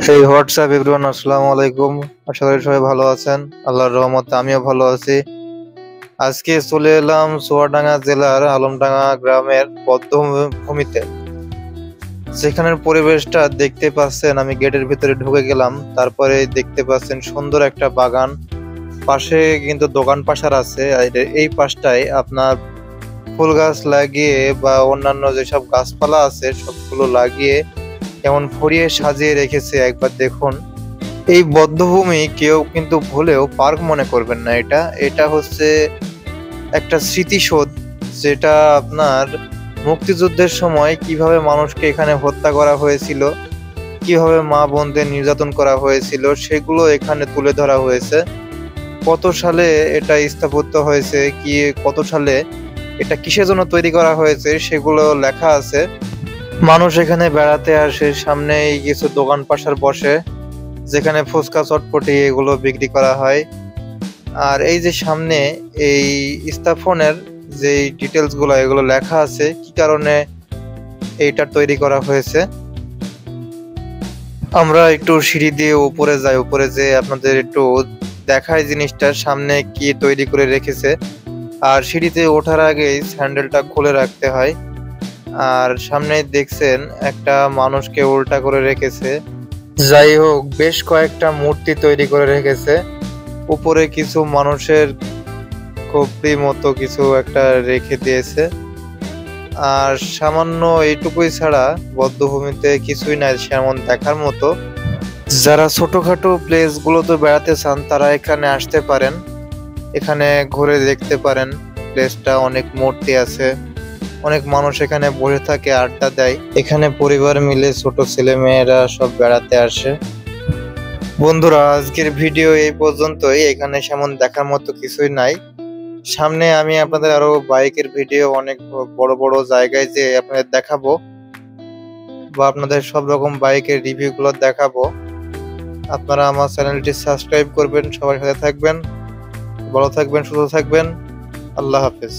এই WhatsApp everyone, আসসালামু আলাইকুম। আশা করি সবাই ভালো আছেন। আল্লাহর রহমতে আমিও ভালো আছি। আজকে চলে এলাম চুয়াডাঙ্গা জেলার আলমডাঙ্গা গ্রামের বধ্যভূমিতে। সেখানের পরিবেশটা দেখতে পাচ্ছেন। আমি গেটের ভিতরে ঢুকে গেলাম, তারপরে দেখতে পাচ্ছেন সুন্দর একটা বাগান, পাশে কিন্তু দোকান পাশার আছে। আর এই পাশটায় আপনার ফুল গাছ লাগিয়ে বা অন্যান্য যেসব গাছপালা আছে সবগুলো লাগিয়ে এমন ভরিয়ে সাজিয়ে রেখেছে। একবার দেখুন, এই বধ্যভূমি কেউ কিন্তু ভুলেও পার্ক মনে করবেন না। এটা এটা হচ্ছে একটা স্মৃতিসৌধ, যেটা আপনার মুক্তিযুদ্ধের সময় কিভাবে মানুষকে এখানে হত্যা করা হয়েছিল, কিভাবে মা বোনদের নির্যাতন করা হয়েছিল সেগুলো এখানে তুলে ধরা হয়েছে। কত সালে এটা স্থাপত্য হয়েছে, কি কত সালে এটা কিসের জন্য তৈরি করা হয়েছে সেগুলো লেখা আছে। মানুষ এখানে বেড়াতে আসে, সামনেই কিছু দোকান পাশার বসে যেখানে ফুচকা চটপটি এগুলো বিক্রি করা হয়। আর এই যে সামনে এই স্থাপনের যে ডিটেলস গুলো এগুলো লেখা আছে, কি কারণে এইটা তৈরি করা হয়েছে। আমরা একটু সিঁড়ি দিয়ে উপরে যাই, উপরে যে আপনাদের একটু দেখায় জিনিসটার সামনে কি তৈরি করে রেখেছে। আর সিঁড়িতে ওঠার আগেই স্যান্ডেলটা খুলে রাখতে হয়। আর সামনে দেখছেন একটা মানুষকে উল্টা করে রেখেছে। যাই হোক, বেশ কয়েকটা মূর্তি তৈরি করে রেখেছে। উপরে কিছু মানুষের খোপড়ি মতো কিছু একটা রেখে দিয়েছে। আর সামান্য এইটুকুই ছাড়া বধ্যভূমিতে কিছুই নাই সেমন দেখার মতো। যারা ছোটখাটো প্লেস গুলোতে বেড়াতে চান তারা এখানে আসতে পারেন, এখানে ঘুরে দেখতে পারেন। প্লেসটা অনেক মূর্তি আছে, অনেক মানুষ এখানে বসে থাকে, আড্ডা দেয়। এখানে পরিবার মিলে ছোট ছেলে মেয়েরা সব বেড়াতে আসে। বন্ধুরা, আজকের ভিডিও এই পর্যন্তই। এখানে সেমন দেখার মতো কিছুই নাই। সামনে আমি আপনাদের আরো বাইকের ভিডিও অনেক বড় বড় জায়গায় যে আপনাদের দেখাবো, বা আপনাদের সব রকম বাইকের রিভিউ গুলো দেখাবো। আপনারা আমার চ্যানেলটি সাবস্ক্রাইব করবেন, সবার সাথে থাকবেন, ভালো থাকবেন, সুস্থ থাকবেন। আল্লাহ হাফেজ।